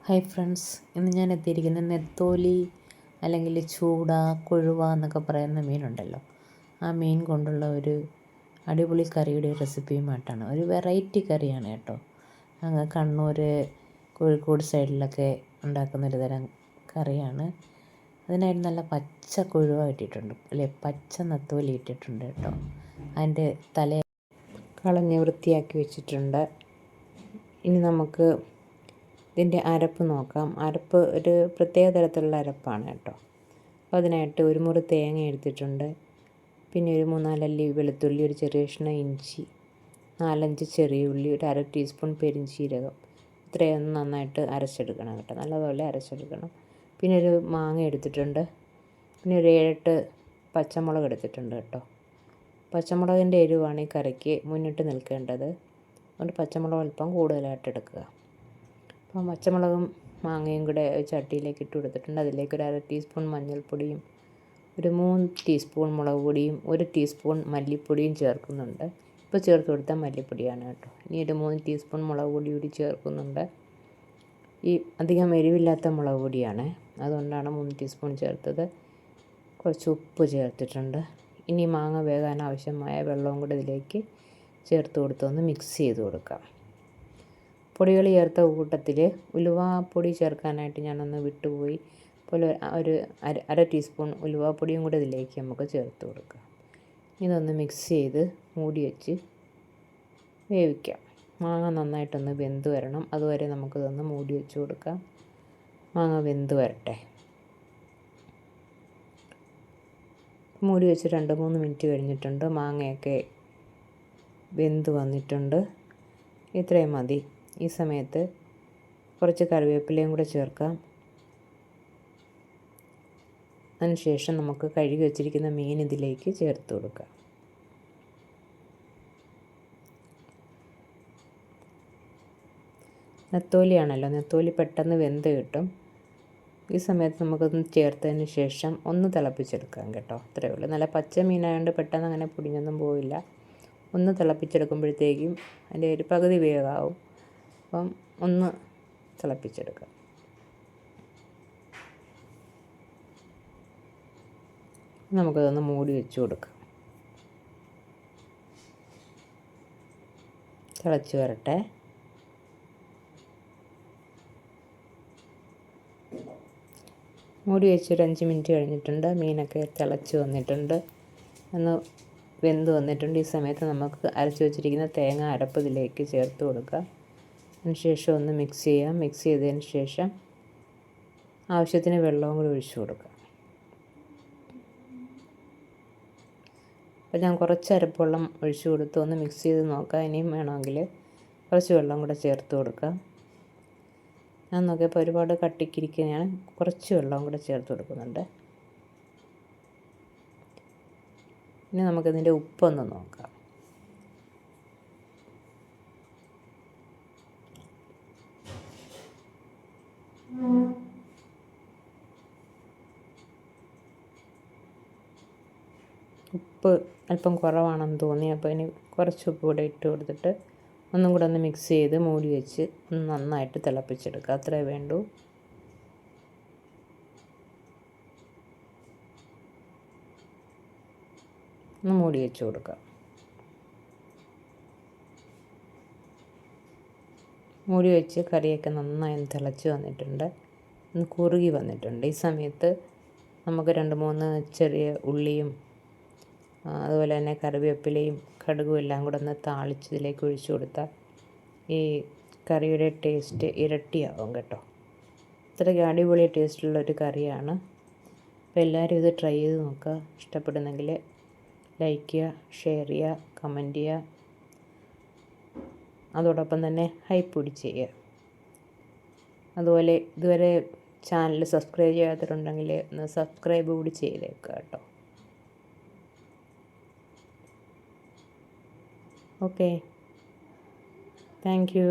Hi friends, ഇന്ന് ഞാൻ എത്തിയിരിക്കുന്നത് നെത്തോലി അല്ലെങ്കിൽ ചൂട, കൊഴുവ എന്നൊക്കെ പറയുന്ന മീനുണ്ടല്ലോ, ആ മീൻ കൊണ്ടുള്ള ഒരു അടിപൊളി കറിയുടെ റെസിപ്പിയുമായിട്ടാണ്. ഒരു വെറൈറ്റി കറിയാണ് കേട്ടോ. അങ്ങ് കണ്ണൂർ, കോഴിക്കോട് സൈഡിലൊക്കെ ഉണ്ടാക്കുന്നൊരു തരം കറിയാണ്. അതിനായിട്ട് നല്ല പച്ച കൊഴുവ ഇട്ടിട്ടുണ്ട്, അല്ലെ പച്ച നെത്തോലി ഇട്ടിട്ടുണ്ട് കേട്ടോ. അതിൻ്റെ തല കളഞ്ഞ് വൃത്തിയാക്കി വെച്ചിട്ടുണ്ട്. ഇനി നമുക്ക് ഇതിൻ്റെ അരപ്പ് നോക്കാം. അരപ്പ് ഒരു പ്രത്യേക തരത്തിലുള്ള അരപ്പാണ് കേട്ടോ. അപ്പോൾ അതിനായിട്ട് ഒരു മുറി തേങ്ങ എടുത്തിട്ടുണ്ട്. പിന്നെ ഒരു 3-4 അല്ലി വെളുത്തുള്ളി, ഒരു ചെറിയ കഷ്ണം ഇഞ്ചി, 4-5 ചെറിയ ഉള്ളി, ഒരു 1/2 ടീസ്പൂൺ പെരിഞ്ചീരകം. ഇത്രയൊന്ന് നന്നായിട്ട് അരച്ചെടുക്കണം കേട്ടോ, നല്ലതുപോലെ അരച്ചെടുക്കണം. പിന്നെ ഒരു മാങ്ങ എടുത്തിട്ടുണ്ട്. പിന്നെ ഒരു 7-8 പച്ചമുളക് എടുത്തിട്ടുണ്ട് കേട്ടോ. പച്ചമുളകിൻ്റെ എരിവാണ് ഈ കറിക്ക് മുന്നിട്ട് നിൽക്കേണ്ടത്. അതുകൊണ്ട് പച്ചമുളക് അല്പം കൂടുതലായിട്ട് എടുക്കുക. അപ്പം പച്ചമുളകും മാങ്ങയും കൂടെ ചട്ടിയിലേക്ക് ഇട്ട് കൊടുത്തിട്ടുണ്ട്. അതിലേക്ക് ഒരു 1/2 ടീസ്പൂൺ മഞ്ഞൾപ്പൊടിയും, ഒരു 3 ടീസ്പൂൺ മുളക് പൊടിയും, 1 ടീസ്പൂൺ മല്ലിപ്പൊടിയും ചേർക്കുന്നുണ്ട്. ഇപ്പോൾ ചേർത്ത് കൊടുത്ത മല്ലിപ്പൊടിയാണ് കേട്ടോ. ഇനി ഒരു 3 ടീസ്പൂൺ മുളക് പൊടി കൂടി ചേർക്കുന്നുണ്ട്. ഈ അധികം എരിവില്ലാത്ത മുളക് പൊടിയാണ്, അതുകൊണ്ടാണ് 3 ടീസ്പൂൺ ചേർത്തത്. കുറച്ച് ഉപ്പ് ചേർത്തിട്ടുണ്ട്. ഇനി മാങ്ങ വേകാൻ ആവശ്യമായ വെള്ളവും കൂടെ ഇതിലേക്ക് ചേർത്ത് കൊടുത്തൊന്ന് മിക്സ് ചെയ്ത് കൊടുക്കാം. പൊടികൾ ചേർത്ത കൂട്ടത്തിൽ ഉലുവാപ്പൊടി ചേർക്കാനായിട്ട് ഞാനൊന്ന് വിട്ടുപോയി. അപ്പോൾ ഒരു 1/2 ടീസ്പൂൺ ഉലുവാപ്പൊടിയും കൂടെ ഇതിലേക്ക് നമുക്ക് ചേർത്ത് കൊടുക്കാം. ഇതൊന്ന് മിക്സ് ചെയ്ത് മൂടി വെച്ച് വേവിക്കാം. മാങ്ങ നന്നായിട്ടൊന്ന് വെന്ത് വരണം, അതുവരെ നമുക്കിതൊന്ന് മൂടി വെച്ച് കൊടുക്കാം. മാങ്ങ വെന്ത് വരട്ടെ. മൂടി വെച്ച് 2-3 മിനിറ്റ് കഴിഞ്ഞിട്ടുണ്ട്. മാങ്ങയൊക്കെ വെന്ത് വന്നിട്ടുണ്ട്. ഇത്രയും മതി. ഈ സമയത്ത് കുറച്ച് കറിവേപ്പിലയും കൂടെ ചേർക്കാം. അതിനുശേഷം നമുക്ക് കഴുകി വെച്ചിരിക്കുന്ന മീൻ ഇതിലേക്ക് ചേർത്ത് കൊടുക്കാം. നെത്തോലിയാണല്ലോ, നെത്തോലി പെട്ടെന്ന് വെന്ത് കിട്ടും. ഈ സമയത്ത് നമുക്കൊന്ന് ചേർത്തതിന് ശേഷം ഒന്ന് തിളപ്പിച്ചെടുക്കാം കേട്ടോ. അത്രയേ ഉള്ളൂ. നല്ല പച്ച മീനായതുകൊണ്ട് പെട്ടെന്ന് അങ്ങനെ പൊടിഞ്ഞൊന്നും പോവില്ല. ഒന്ന് തിളപ്പിച്ചെടുക്കുമ്പോഴത്തേക്കും അതിൻ്റെ ഒരു പകുതി വേഗമാവും. അപ്പം ഒന്ന് തിളപ്പിച്ചെടുക്കാം. നമുക്കതൊന്ന് മൂടി വെച്ച് കൊടുക്കാം. തിളച്ച് വരട്ടെ. മൂടി വെച്ച് ഒരു 5 മിനിറ്റ് കഴിഞ്ഞിട്ടുണ്ട്. മീനൊക്കെ തിളച്ച് വന്നിട്ടുണ്ട്, ഒന്ന് വെന്ത് വന്നിട്ടുണ്ട്. ഈ സമയത്ത് നമുക്ക് അരച്ച് വെച്ചിരിക്കുന്ന തേങ്ങ അരപ്പ് ഇതിലേക്ക് ചേർത്ത് കൊടുക്കാം. അതിനുശേഷം ഒന്ന് മിക്സ് ചെയ്യാം. മിക്സ് ചെയ്തതിന് ശേഷം ആവശ്യത്തിന് വെള്ളവും കൂടി ഒഴിച്ചു കൊടുക്കാം. അപ്പോൾ ഞാൻ കുറച്ച് അരപ്പ് വെള്ളം ഒഴിച്ചു കൊടുത്ത് ഒന്ന് മിക്സ് ചെയ്ത് നോക്കാം. ഇനിയും വേണമെങ്കിൽ കുറച്ച് വെള്ളം കൂടെ ചേർത്ത് കൊടുക്കാം. ഞാൻ നോക്കിയപ്പോൾ ഒരുപാട് കട്ടിക്കിരിക്കുക, ഞാൻ കുറച്ച് വെള്ളവും കൂടെ ചേർത്ത് കൊടുക്കുന്നുണ്ട്. ഇനി നമുക്കിതിൻ്റെ ഉപ്പൊന്ന് നോക്കാം. ഉപ്പ് അല്പം കുറവാണെന്ന് തോന്നി. അപ്പോൾ ഇനി കുറച്ച് ഉപ്പ് കൂടെ ഇട്ട് കൊടുത്തിട്ട് ഒന്നും കൂടെ ഒന്ന് മിക്സ് ചെയ്ത് മൂടി വെച്ച് ഒന്ന് നന്നായിട്ട് തിളപ്പിച്ചെടുക്കുക. അത്രേ വേണ്ടൂ. ഒന്ന് മൂടി വെച്ച് കൊടുക്കുക. മൂടി വെച്ച് കറിയൊക്കെ നന്നായി തിളച്ച് വന്നിട്ടുണ്ട്, ഒന്ന് കുറുകി വന്നിട്ടുണ്ട്. ഈ സമയത്ത് നമുക്ക് 2-3 ചെറിയ ഉള്ളിയും അതുപോലെ തന്നെ കറിവേപ്പിലയും കടുകും എല്ലാം കൂടെ ഒന്ന് താളിച്ച് ഇതിലേക്ക് ഒഴിച്ചു കൊടുത്താൽ ഈ കറിയുടെ ടേസ്റ്റ് ഇരട്ടിയാവും കേട്ടോ. ഇത്രയ്ക്ക് അടിപൊളി ടേസ്റ്റുള്ളൊരു കറിയാണ്. അപ്പോൾ എല്ലാവരും ഇത് ട്രൈ ചെയ്ത് നോക്കുക. ഇഷ്ടപ്പെടുന്നെങ്കിൽ ലൈക്ക് ചെയ്യുക, ഷെയർ ചെയ്യുക, കമൻറ്റ് ചെയ്യുക. അതോടൊപ്പം തന്നെ ഹൈപ്പ് കൂടി ചെയ്യുക. അതുപോലെ ഇതുവരെ ചാനൽ സബ്സ്ക്രൈബ് ചെയ്യാത്തവരുണ്ടെങ്കിൽ ഒന്ന് സബ്സ്ക്രൈബ് കൂടി ചെയ്തേക്കുക കേട്ടോ. Okay, thank you.